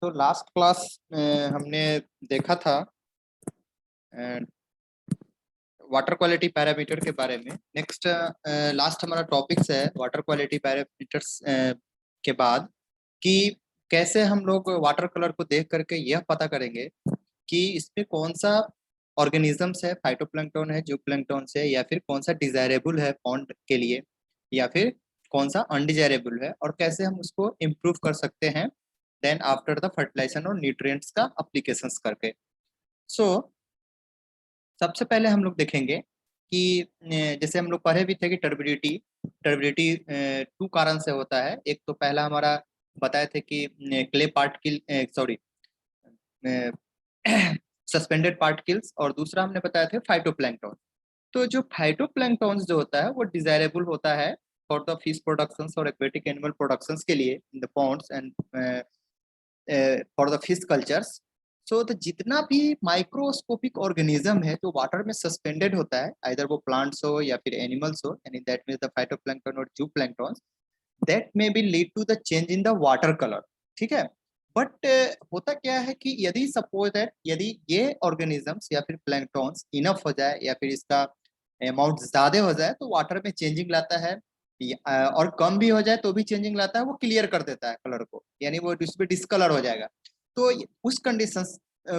तो last class हमने देखा था वाटर क्वालिटी पैरामीटर के बारे में। नेक्स्ट लास्ट हमारा टॉपिक्स है वाटर क्वालिटी पैरामीटर्स के बाद कि कैसे हम लोग वाटर कलर को देख करके यह पता करेंगे कि इसमें कौन सा ऑर्गेनिजम्स है, फाइटोप्लैंक्टन है, जूप्लैंक्टन है, या फिर कौन सा डिजायरेबल है पॉन्ड के लिए, या फिर कौन सा अनडिजायरेबल है, और कैसे हम उसको इम्प्रूव कर सकते हैं देन आफ्टर द फर्टिलाइजेशन और न्यूट्रिएंट्स का अप्लीकेशंस करके। सो सबसे पहले हम लोग देखेंगे कि जैसे हम लोग पढ़े भी थे कि टर्बिडिटी टर्बिडिटी टू कारण से होता है। एक तो पहला हमारा बताए थे कि clay particle, sorry, suspended particles, और दूसरा हमने बताया थे फाइटोप्लैंक्टन। तो जो फाइटोप्लैंक्टन जो होता है वो डिजायरेबल होता है फॉर द फिश प्रोडक्शंस और एक्वेटिक एनिमल प्रोडक्शंस के लिए in the ponds and for the fish cultures. So तो जितना भी माइक्रोस्कोपिक ऑर्गेनिज्म है जो वाटर में सस्पेंडेड होता है, आइदर वो प्लांट्स हो या फिर एनिमल्स हो, यानी दैट मींस द फाइटोप्लैंक्टन और zooplankton, that may be lead to the change in the water colour. ठीक है, बट होता क्या है कि यदि सपोज दैट यदि ये ऑर्गेनिजम्स या फिर प्लैंक्टॉन्स इनफ हो जाए या फिर इसका अमाउंट ज्यादा हो जाए तो वाटर में चेंजिंग लाता है, और कम भी हो जाए तो भी चेंजिंग लाता है, वो क्लियर कर देता है कलर को, यानी वो उसमें डिसकलर हो जाएगा। तो उस कंडीशंस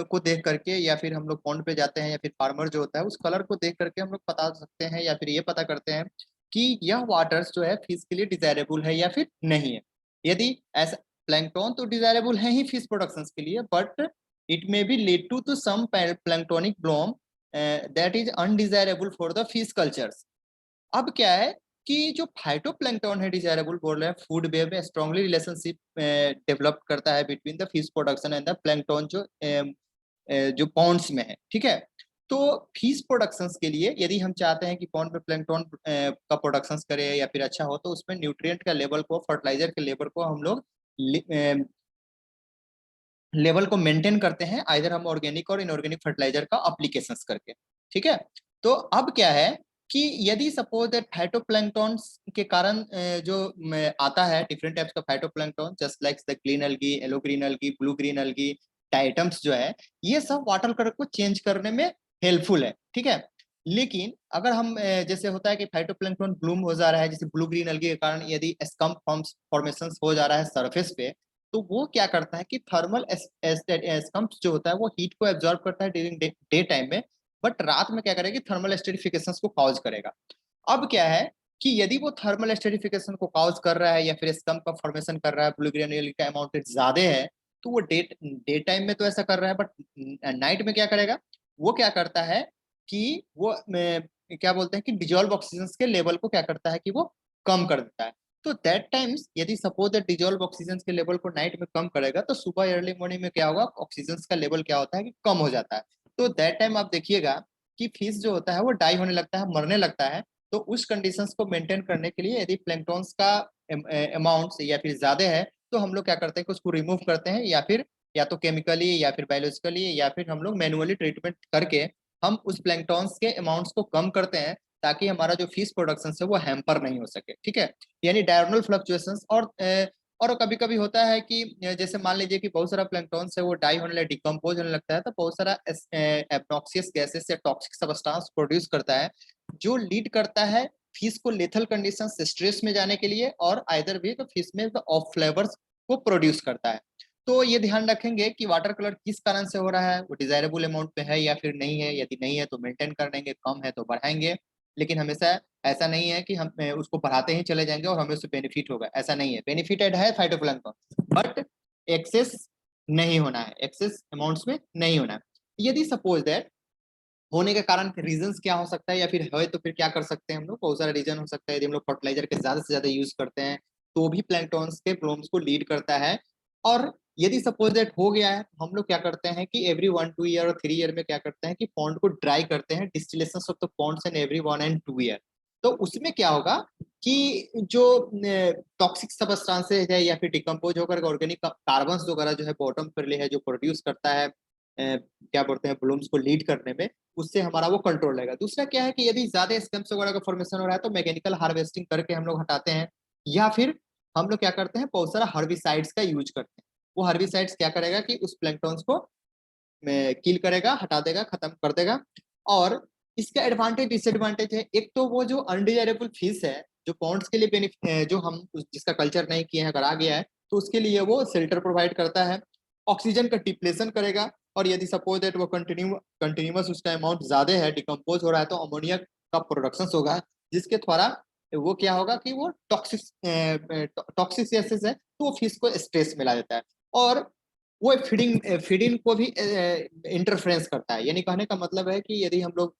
को देख करके या फिर हम लोग पॉन्ड पे जाते हैं या फिर फार्मर जो होता है उस कलर को देख करके हम लोग बता सकते हैं या फिर ये पता करते हैं कि यह वाटर्स जो है फिश के लिए डिजायरेबल है या फिर नहीं है। यदि ऐसा प्लैंक्टन तो डिजायरेबल है ही फिश प्रोडक्शन के लिए, but it may be lead to some planktonic bloom that is undesirable for the fish cultures. अब क्या है कि जो फाइटोप्लैंक्टन है डिजायरेबल बोल रहे हैं, फूड वेब में स्ट्रांगली रिलेशनशिप डेवलप करता है between the fish production and the plankton जो पॉन्ड्स में है। ठीक है, तो फिश प्रोडक्शंस के लिए यदि हम चाहते हैं कि पॉन्ड में प्लैंक्टन का प्रोडक्शंस करे या फिर अच्छा हो, तो उसमें न्यूट्रिएंट का लेवल को, फर्टिलाइजर के लेवल को हम लोग लेवल को मेंटेन करते हैं, आइदर हम ऑर्गेनिक और इनऑर्गेनिक फर्टिलाइजर का अप्लीकेशंस करके। ठीक है, तो अब क्या है कि यदि सपोज दैट फाइटोप्लैंक्टन के कारण जो आता है डिफरेंट टाइप्स का phytoplankton, just like the green algae, yellow green algae, blue green algae, diatoms जो है, ये सब वाटर कलर को चेंज करने में हेल्पफुल है। ठीक है, लेकिन अगर हम जैसे होता है कि फाइटोप्लैंक्टन ब्लूम हो जा रहा है, जैसे ब्लू ग्रीन अलगी के कारण यदि स्कम्प फॉर्मेशन हो जा रहा है सरफेस पे, तो वो क्या करता है कि थर्मल स्कम्प जो होता है वो हीट को एब्जॉर्ब करता है ड्यूरिंग डे टाइम में, बट रात में क्या करेगा कि थर्मल एस्टेरिफिकेशन को कॉज करेगा। अब क्या है कि यदि वो थर्मल एस्टेरिफिकेशन को कॉज कर रहा है या फिर स्कम्प का फॉर्मेशन कर रहा है, ब्लू ग्रेन्युल का अमाउंट ज्यादा है, तो वो डे टाइम में तो ऐसा कर रहा है, बट नाइट में क्या करेगा, वो क्या करता है कि वो क्या बोलते हैं कि डिजोल्व ऑक्सीजन के लेवल को क्या करता है कि वो कम कर देता है। तो दैट टाइम्स यदि सपोज दैट डिजोल्व ऑक्सीजन के लेवल को नाइट में कम करेगा तो सुबह अर्ली मॉर्निंग में क्या होगा, ऑक्सीजन का लेवल क्या होता है कि कम हो जाता है। तो दैट टाइम आप देखिएगा कि फिश जो होता है वो डाई होने लगता है, मरने लगता है। तो उस कंडीशंस को मेंटेन करने के लिए यदि प्लैंक्टन्स का अमाउंट या फिर ज्यादा है तो हम लोग क्या करते हैं कि उसको रिमूव करते हैं, या फिर या तो केमिकली या फिर बायोलॉजिकली या फिर हम लोग मैनुअली ट्रीटमेंट करके हम उस प्लैंक्टन्स के अमाउंट्स को कम करते हैं, ताकि हमारा जो फिश प्रोडक्शन है वो हैम्पर नहीं हो सके। ठीक है, यानी डायगोनल फ्लक्चुएशंस। और कभी कभी होता है कि जैसे मान लीजिए कि बहुत सारा प्लैंक्टन्स है वो डाई होने लगे, डिकम्पोज होने लगता है, तो बहुत सारा एब्नॉक्सियस गैसेस या टॉक्सिक सब्सटेंस प्रोड्यूस करता है, जो लीड करता है फिश को लेथल कंडीशन स्ट्रेस में जाने के लिए, और आइदर भी तो फिश में ऑफ फ्लेवर्स को प्रोड्यूस करता है। तो ये ध्यान रखेंगे कि वाटर कलर किस कारण से हो रहा है, वो डिजायरेबल अमाउंट पे है या फिर नहीं है। यदि नहीं है तो मेंटेन कर देंगे, कम है तो बढ़ाएंगे, लेकिन हमेशा ऐसा नहीं है कि हम उसको बढ़ाते ही चले जाएंगे और हमें उससे बेनिफिट होगा, ऐसा नहीं है। बेनिफिटेड है फाइटोप्लैंक्टन, बट एक्सेस नहीं होना है, एक्सेस अमाउंट्स में नहीं होना है। यदि सपोज दैट होने के कारण रीजंस क्या हो सकता है या फिर है तो फिर क्या कर सकते हैं हम लोग, बहुत सारा रीजन हो सकता है। यदि हम लोग फर्टिलाइजर के ज्यादा से ज्यादा यूज करते हैं तो भी प्लैंक्टन्स के ब्लूम्स को लीड करता है। और यदि सपोज दैट हो गया है तो हम लोग क्या करते हैं कि एवरी 1-2 ईयर और 3 ईयर में क्या करते हैं कि पॉन्ड को ड्राई करते हैं, distillation of the ponds and every 1 and 2 year. तो उसमें क्या होगा कि जो टॉक्सिक सब्सटेंसेज है या फिर डिकम्पोज होकर ऑर्गेनिक कार्बन वगैरह जो है बॉटम पर है जो प्रोड्यूस करता है क्या बोलते हैं ब्लूम्स को लीड करने में, उससे हमारा वो कंट्रोल रहेगा। दूसरा क्या है कि यदि ज्यादा स्कम्स वगैरह का फॉर्मेशन हो रहा है तो मैकेनिकल हार्वेस्टिंग करके हम लोग हटाते हैं, या फिर हम लोग क्या करते हैं बहुत सारा हर्बिसाइड्स का यूज करते हैं। वो हर्बिसाइड्स क्या करेगा कि उस प्लैंक्टन्स को किल करेगा, हटा देगा, खत्म कर देगा। और इसका एडवांटेज डिसएडवांटेज है, एक तो वो जो अनडिजायरेबल फिश है, जो पॉन्ड्स के लिए जो हम जिसका कल्चर नहीं किए हैं, अगर आ गया है तो उसके लिए वो शेल्टर प्रोवाइड करता है, ऑक्सीजन का डिप्लेशन करेगा, और यदि सपोज दैट वो कंटिन्यूअस उसका अमाउंट ज्यादा है, डिकम्पोज हो रहा है, तो अमोनिया का प्रोडक्शन होगा, जिसके द्वारा वो क्या होगा कि वो टॉक्सिसियसिस है, तो वो फिश को स्ट्रेस में ला देता है, और वो फीडिंग को भी इंटरफेरेंस करता है। यानी कहने का मतलब है कि यदि हम लोग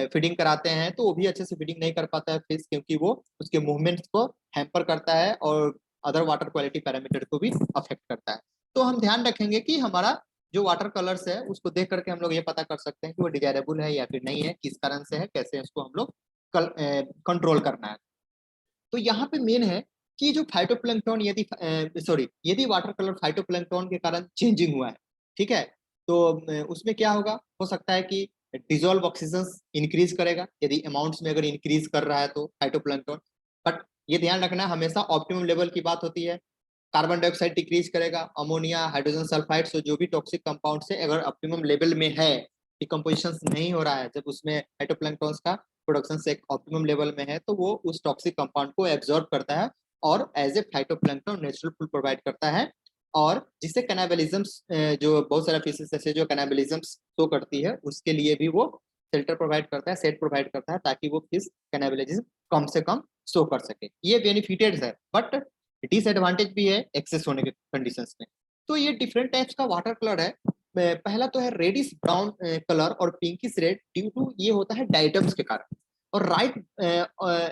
फीडिंग कराते हैं तो वो भी अच्छे से फीडिंग नहीं कर पाता है फिश, क्योंकि वो उसके मूवमेंट्स को हैम्पर करता है और अदर वाटर क्वालिटी पैरामीटर को भी अफेक्ट करता है। तो हम ध्यान रखेंगे कि हमारा जो वाटर कलर्स है उसको देख करके हम लोग ये पता कर सकते हैं कि वो डिजायरेबल है या फिर नहीं है, किस कारण से है, कैसे उसको हम लोग कंट्रोल करना है। तो यहाँ पे मेन है कि जो फाइटोप्लैंक्टन यदि वाटर कलर फाइटोप्लैंक्टन के कारण चेंजिंग हुआ है, ठीक है, तो उसमें क्या होगा, हो सकता है कि डिजोल्व ऑक्सीजन इंक्रीज करेगा, यदि अमाउंट्स में अगर इंक्रीज कर रहा है तो फाइटोप्लैंक्टन। बट ये ध्यान रखना, हमेशा ऑप्टिमम लेवल की बात होती है। कार्बन डाइऑक्साइड डिक्रीज करेगा, अमोनिया, हाइड्रोजन सल्फाइड, जो भी टॉक्सिक कंपाउंड से अगर ऑप्टिमम लेवल में है, डिकम्पोजिशन नहीं हो रहा है, जब उसमें फाइटोप्लैंक्टन का प्रोडक्शन से एक ऑप्टिमम लेवल में है, तो वो उस टॉक्सिक कंपाउंड को एब्जॉर्ब करता है और as a phytoplankton natural food provide करता है, और जिससे कैनाबलिज्म, जो बहुत सारा फिशेस ऐसे जो कैनाबलिज्म शो करती है, उसके लिए भी वो शेल्टर प्रोवाइड करता है, सेट प्रोवाइड करता है, ताकि वो फिश कैनाबलिज्म कम से कम शो कर सके। ये बेनिफिटेड है, बट डिसएडवांटेज भी है एक्सेस होने के कंडीशंस में। तो ये डिफरेंट टाइप्स का वाटर कलर है। पहला तो है रेडिश ब्राउन कलर और पिंकिश रेड, ड्यू टू ये होता है डाइटम्स के कारण। और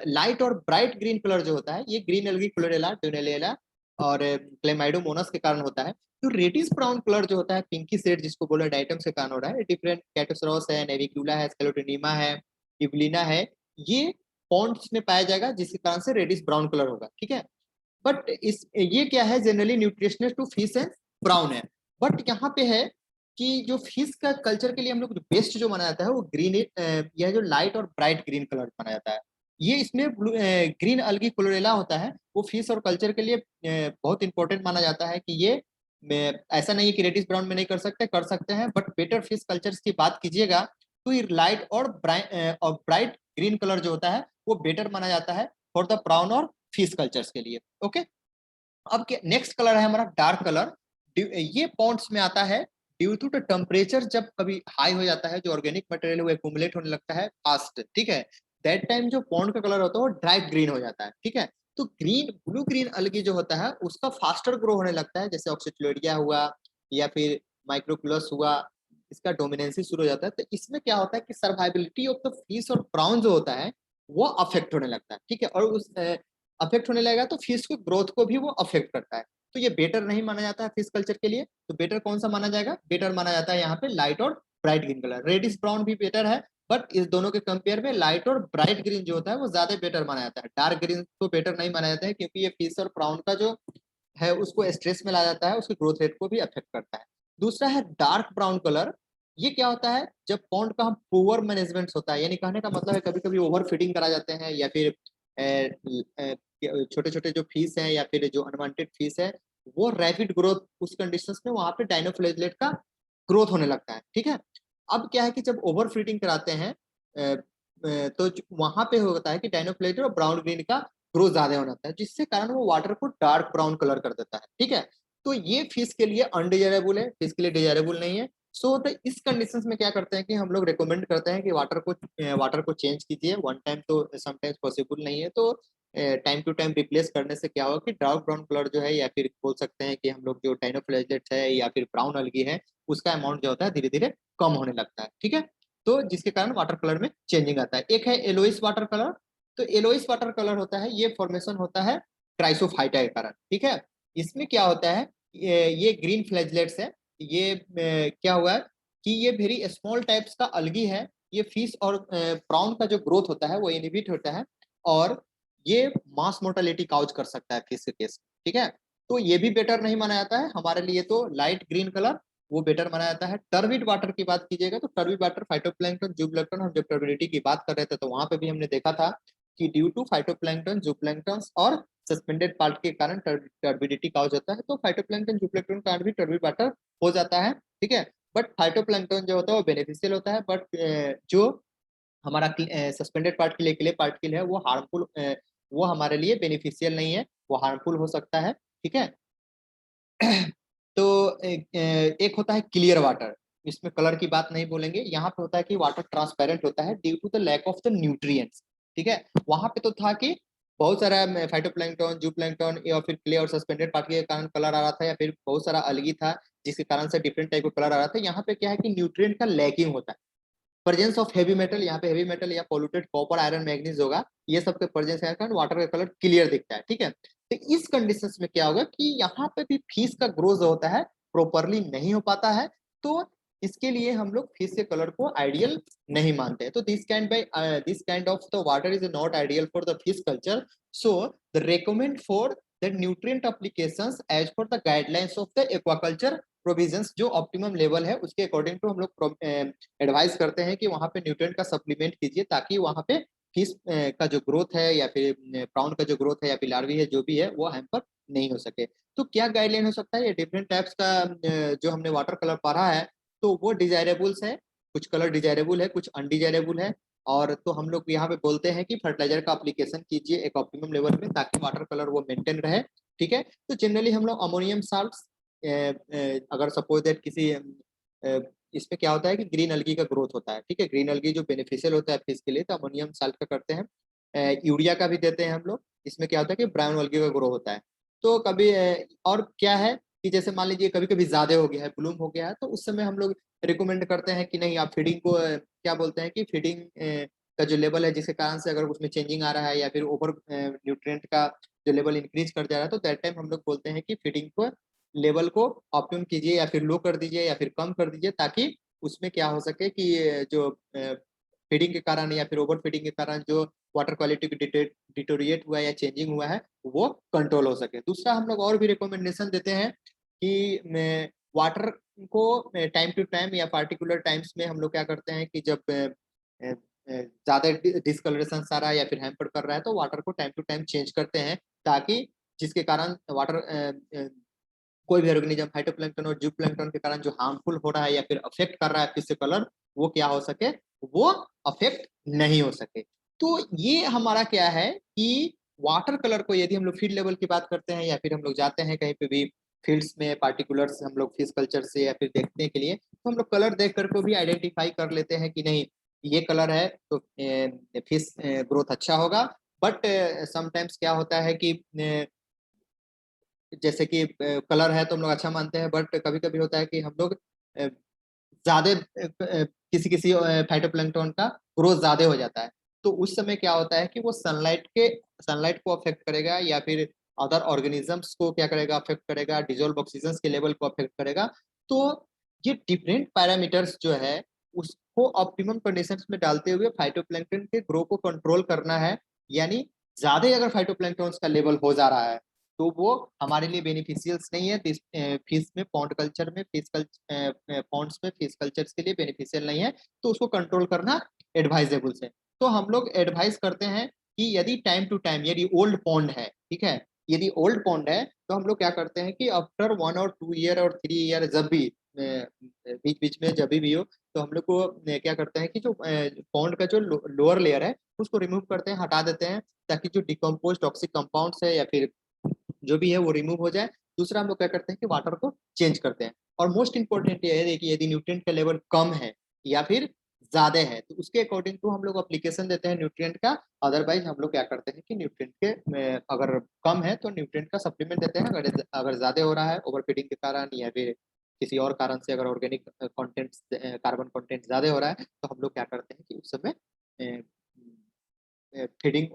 लाइट और ब्राइट ग्रीन कलर जो होता है, ये ग्रीन एल्गी क्लोरेला, ड्यूनेलिया और क्लेमाइडोमोनास के कारण होता है। तो रेडिश ब्राउन कलर जो होता है, पिंकिश रेड जिसको बोला डाइटम्स के कारण हो रहा है, डिफरेंट कैटोसोरस है, नेविक्यूला है, स्केलोटिनीमा है, इवलिना है, ये पॉन्ड्स में पाया जाएगा, जिसके कारण से रेडिश ब्राउन कलर होगा, ठीक है। बट इस ये क्या है, जनरली न्यूट्रिशनल टू फिश है, ब्राउन है। बट यहाँ पे है कि जो फिश का कल्चर के लिए हम लोग बेस्ट जो माना जाता है वो ग्रीन, यह जो लाइट और ब्राइट ग्रीन कलर माना जाता है। ये इसमें ग्रीन अल्गी क्लोरेला होता है, वो फिश और कल्चर के लिए बहुत इंपॉर्टेंट माना जाता है कि ये ऐसा नहीं है कि रेडिश ब्राउन में नहीं कर सकते हैं, बट बेटर फिश कल्चर्स की बात कीजिएगा तो ये लाइट और ब्राइट ग्रीन कलर जो होता है वो बेटर माना जाता है फॉर द ब्राउन और फिश कल्चर्स के लिए। ओके, अब नेक्स्ट कलर है हमारा डार्क कलर। ये पॉन्ड्स में आता है ड्यू टू द टेम्परेचर, जब कभी हाई हो जाता है, जो ऑर्गेनिक मटेरियल वो एक्यूमुलेट होने लगता है फास्ट, ठीक है, दैट टाइम जो पॉन्ड का कलर होता है वो डार्क ग्रीन हो जाता है, ठीक है। तो ब्लू ग्रीन अलगी जो होता है उसका फास्टर ग्रो होने लगता है, जैसे ऑक्सीक्लोरिडिया हुआ या फिर माइक्रोकुलस हुआ, इसका डोमिनेंसी शुरू हो जाता है। तो इसमें क्या होता है कि सर्वाइबिलिटी ऑफ द फिश और प्राउन जो होता है वो अफेक्ट होने लगता है, ठीक है, और उस अफेक्ट होने लगेगा तो फिश की ग्रोथ को भी वो अफेक्ट करता है। तो ये बेटर नहीं माना जाता है फिश कल्चर के लिए। तो बेटर कौन सा माना जाएगा, बेटर माना जाता है यहाँ पे लाइट और bright green colour. Reddish brown भी बेटर है, बट इस दोनों के कंपेयर में लाइट और ब्राइट ग्रीन जो होता है वो ज्यादा बेटर माना जाता है। डार्क ग्रीन तो बेटर नहीं माना जाता है, क्योंकि ये फिश और प्राउन का जो है उसको स्ट्रेस में ला जाता है, उसकी ग्रोथ रेट को भी अफेक्ट करता है। दूसरा है डार्क ब्राउन कलर। ये क्या होता है, जब पॉन्ड का हम पुअर मैनेजमेंट होता है, यानी कहने का मतलब है कभी कभी ओवर फीडिंग करा जाते हैं, या फिर छोटे छोटे जो फीस है या फिर जो अनवांटेड फीस है, वो रैपिड ग्रोथ उस कंडीशंस में वहां पे डाइनोफ्लेजलेट का ग्रोथ होने लगता है, ठीक है। अब क्या है कि जब ओवर फीडिंग कराते हैं तो वहां पे होता है कि डाइनोफ्लेजलेट और ब्राउन ग्रीन का ग्रोथ ज्यादा होना है, जिससे कारण वो वाटर को डार्क ब्राउन कलर कर देता है, ठीक है। तो ये फिश के लिए अनडिजायरेबल है, फिश के लिए डिजायरेबल नहीं है। सो तो इस कंडीशंस में क्या करते हैं कि हम लोग रिकमेंड करते हैं कि वाटर को चेंज कीजिए वन टाइम, तो समटाइम्स पॉसिबल नहीं है, तो टाइम टू टाइम रिप्लेस करने से क्या होगा कि डार्क ब्राउन कलर जो है, या फिर बोल सकते हैं कि हम लोग जो डाइनोफ्लेजलेट है या फिर ब्राउन अलगी है, उसका अमाउंट जो होता है धीरे धीरे कम होने लगता है, ठीक है। तो जिसके कारण वाटर कलर में चेंजिंग आता है। एक है एलोइस वाटर कलर। तो एलोइस वाटर कलर होता है, ये फॉर्मेशन होता है ट्राइसोफाइटा के कारण, ठीक है। इसमें क्या होता है, ये ग्रीन फ्लैजलेट्स है। ये क्या हुआ है कि ये वेरी स्मॉल टाइप्स का अलगी है। ये फिश और प्राउन का जो ग्रोथ होता है वो इनहिबिट होता है, और ये मास मोर्टेलिटी काउज कर सकता है फिश के केस, ठीक है। तो ये भी बेटर नहीं माना जाता है हमारे लिए, तो लाइट ग्रीन कलर वो बेटर माना जाता है। टर्बिड वाटर की बात कीजिएगा तो टर्बिड वाटर फाइटोप्लैंक्टन जूप्लैंक्टन, हम जब टर्बिडिटी की बात कर रहे थे तो वहां पे भी हमने देखा था कि ड्यू टू फाइटोप्लैंक्टन जूप्लैंक्टन और सस्पेंडेड पार्ट के कारण टर्बिडिटी काउज होता है। तो फाइटोप्लैंक्टन जूप्लैंक्टन के कारण भी टर्बिड वाटर हो जाता है, ठीक है। बट फाइटोप्लैंक्टन जो होता है वो बेनिफिशियल होता है, बट जो हमारा सस्पेंडेड पार्ट के लिए क्ले पार्ट के लिए है वो हार्मफुल, वो हमारे लिए बेनिफिशियल नहीं है, वो हार्मफुल हो सकता है, ठीक है। तो एक होता है क्लियर वाटर, इसमें कलर की बात नहीं बोलेंगे। यहाँ पे होता है कि वाटर ट्रांसपेरेंट होता है due to the lack of the nutrients, ठीक है। वहां पे तो था कि बहुत सारा फाइटोप्लैंक्टन जूप्लैंक्टन या फिर क्ले और सस्पेंडेड पार्ट के कारण कलर आ रहा था, या फिर बहुत सारा अलगी था जिसके कारण से डिफरेंट टाइप का कलर आ रहा था। यहाँ पे क्या है कि न्यूट्रिएंट का लैकिंग होता है, प्रेजेंस ऑफ हेवी मेटल, यहाँ पे हेवी मेटल या पोल्यूटेड कॉपर आयरन मैग्नीज होगा, ये सब के प्रेजेंस के कारण वाटर का कलर क्लियर दिखता है, ठीक है। तो इस कंडीशंस में क्या होगा कि यहाँ पे भी फिश का ग्रोथ होता है प्रॉपरली नहीं हो पाता है, तो इसके लिए हम लोग फिश के कलर को आइडियल नहीं मानते हैं। तो this kind of the water is not ideal for the fish culture, so the recommend for the nutrient applications as per the guidelines of the aquaculture provisions, जो ऑप्टिमम लेवल है उसके according to हम लोग advice करते हैं कि वहां पे न्यूट्रिएंट का सप्लीमेंट कीजिए, ताकि वहां पे फिश का जो ग्रोथ है या फिर प्राउन का जो ग्रोथ है या फिर लार्वी है जो भी है वो हैम्पर नहीं हो सके। तो क्या गाइडलाइन हो सकता है, ये डिफरेंट टाइप्स का जो हमने वाटर कलर पढ़ा है, तो वो डिजायरेबल्स है, कुछ कलर डिजायरेबल है, कुछ अनडिजायरेबल है। और तो हम लोग यहाँ पे बोलते हैं कि फर्टिलाइजर का एप्लीकेशन कीजिए एक ऑप्टिमम लेवल में, ताकि वाटर कलर वो मेंटेन रहे, ठीक है। तो जनरली हम लोग अमोनियम साल्ट, अगर सपोज दैट किसी इसमें क्या होता है कि ग्रीन अलगी का ग्रोथ होता है, ठीक है। ग्रीन अलगी जो बेनिफिशियल होता है फिश के लिए, तो अमोनियम साल्ट का करते हैं। यूरिया का भी देते हैं हम लोग, इसमें क्या होता है कि ब्राउन अलगी का ग्रो होता है। तो कभी और क्या है कि जैसे मान लीजिए कभी कभी ज्यादा हो गया है, ब्लूम हो गया है, तो उस समय हम लोग रिकमेंड करते हैं कि नहीं, आप फीडिंग को क्या बोलते हैं कि फीडिंग का जो लेवल है जिसके कारण से अगर उसमें चेंजिंग आ रहा है या फिर ओवर न्यूट्रिएंट का जो लेवल इंक्रीज कर जा रहा है, तो दैट टाइम हम लोग बोलते हैं कि फीडिंग को लेवल को ऑप्टिमम कीजिए या फिर लो कर दीजिए या फिर कम कर दीजिए, ताकि उसमें क्या हो सके कि जो फीडिंग के कारण या फिर ओवर फीडिंग के कारण जो वाटर क्वालिटी डिटोरिएट हुआ है या चेंजिंग हुआ है वो कंट्रोल हो सके। दूसरा हम लोग और भी रिकमेंडेशन देते हैं कि वाटर को टाइम टू टाइम या पार्टिकुलर टाइम्स में हम लोग क्या करते हैं कि जब ज्यादा डिस्कलरेशन आ रहा है या फिर हैम्पर कर रहा है, तो वाटर को टाइम टू टाइम चेंज करते हैं, ताकि जिसके कारण वाटर कोई भी ऑर्गेनिज्म फाइटोप्लैंक्टन और जूप्लैंक्टन के कारण जो हार्मफुल हो रहा है या फिर अफेक्ट कर रहा है फिश कलर, वो क्या हो सके, वो अफेक्ट नहीं हो सके। तो ये हमारा क्या है कि वाटर कलर को यदि हम लोग फील्ड लेवल की बात करते हैं या फिर हम लोग जाते हैं कहीं पे भी फील्ड्स में पार्टिकुलर्स हम लोग फिश कल्चर से या फिर देखने के लिए, तो हम लोग कलर देख करके भी आइडेंटिफाई कर लेते हैं कि नहीं ये कलर है तो फिश ग्रोथ अच्छा होगा। बट समटाइम्स क्या होता है कि जैसे कि कलर है तो हम लोग अच्छा मानते हैं, बट कभी कभी होता है कि हम लोग ज्यादा किसी किसी फाइटोप्लैंक्टन का ग्रोथ ज्यादा हो जाता है, तो उस समय क्या होता है कि वो सनलाइट को अफेक्ट करेगा या फिर अदर ऑर्गेनिजम्स को क्या करेगा, अफेक्ट करेगा, डिजोल्व ऑक्सीजन के लेवल को अफेक्ट करेगा। तो ये डिफरेंट पैरामीटर्स जो है उसको ऑप्टिमम कंडीशंस में डालते हुए फाइटोप्लैंक्टन के ग्रो को कंट्रोल करना है। यानी ज्यादा अगर फाइटोप्लैंक्टन का लेवल हो जा रहा है तो वो हमारे लिए बेनिफिशियल्स नहीं है, फिश में पॉन्ड कल्चर में पॉन्ड्स में फिश कल्चर्स के लिए बेनिफिशियल नहीं है, तो उसको कंट्रोल करना एडवाइजेबल है। तो हम लोग एडवाइस करते हैं कि यदि टाइम टू टाइम यदि ओल्ड पॉन्ड है, ठीक है, यदि ओल्ड पॉन्ड है तो हम लोग क्या करते हैं कि आफ्टर 1 और 2 ईयर और 3 ईयर जब भी बीच बीच में जब भी हो, तो हम लोग को क्या करते हैं कि जो पॉन्ड का जो लोअर लेयर है उसको रिमूव करते हैं, हटा देते हैं, ताकि जो डिकम्पोज टॉक्सिक कंपाउंड्स है या फिर जो भी है वो रिमूव हो जाए। दूसरा हम लोग क्या करते हैं कि वाटर को चेंज करते हैं। और मोस्ट इंपॉर्टेंट ये है कि यदि न्यूट्रिएंट का लेवल कम है या फिर ज्यादा है, तो उसके अकॉर्डिंग टू हम लोग अप्लीकेशन देते हैं न्यूट्रिएंट का। अदरवाइज हम लोग क्या करते हैं कि न्यूट्रिएंट के अगर कम है तो न्यूट्रिएंट का सप्लीमेंट देते हैं, अगर ज्यादा हो रहा है ओवर फीडिंग के कारण या फिर किसी और कारण से अगर ऑर्गेनिक कंटेंट कार्बन कंटेंट ज्यादा हो रहा है, तो हम लोग क्या करते हैं कि उस समय फीडिंग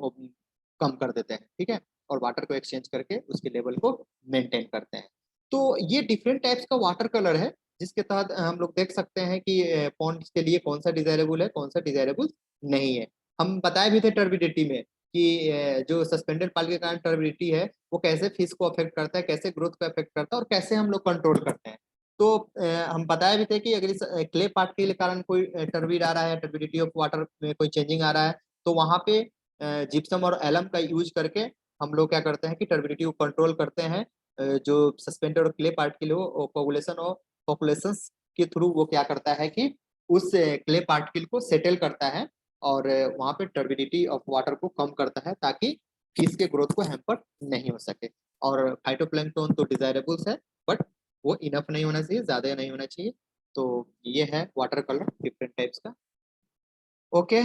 कम कर देते हैं, ठीक है, और वाटर को एक्सचेंज करके उसके लेवल को मेंटेन करते हैं। तो ये डिफरेंट टाइप्स का वाटर कलर है जिसके तहत हम लोग देख सकते हैं कि पॉन्ड्स के लिए कौन सा डिजायरेबल है, कौन सा डिजायरेबल नहीं है। हम बताए भी थे टर्बिडिटी में कि जो सस्पेंडेड पाल के कारण टर्बिडिटी है वो कैसे फिश को अफेक्ट करता है, कैसे ग्रोथ को अफेक्ट करता है और कैसे हम लोग कंट्रोल करते हैं। तो हम बताए भी थे कि अगर इस क्ले पार्ट के कारण कोई टर्बिड आ रहा है, टर्बिडिटी ऑफ वाटर में कोई चेंजिंग आ रहा है, तो वहां पे जिप्सम और एलम का यूज करके हम लोग क्या करते हैं कि टर्बिडिटी को कंट्रोल करते हैं, जो सस्पेंडेड और क्ले पार्टिकल हो कोगुलेशन और पॉपुलेशंस के थ्रू वो क्या करता है कि उस क्ले पार्टिकल को सेटल करता है और वहां पे टर्बिडिटी ऑफ वाटर को कम करता है ताकि फिश के ग्रोथ को हैम्पर नहीं हो सके। और फाइटोप्लैंक्टन तो डिजायरेबल्स है, बट वो इनफ नहीं होना चाहिए, ज्यादा नहीं होना चाहिए। तो ये है वाटर कलर डिफरेंट टाइप्स का। ओके।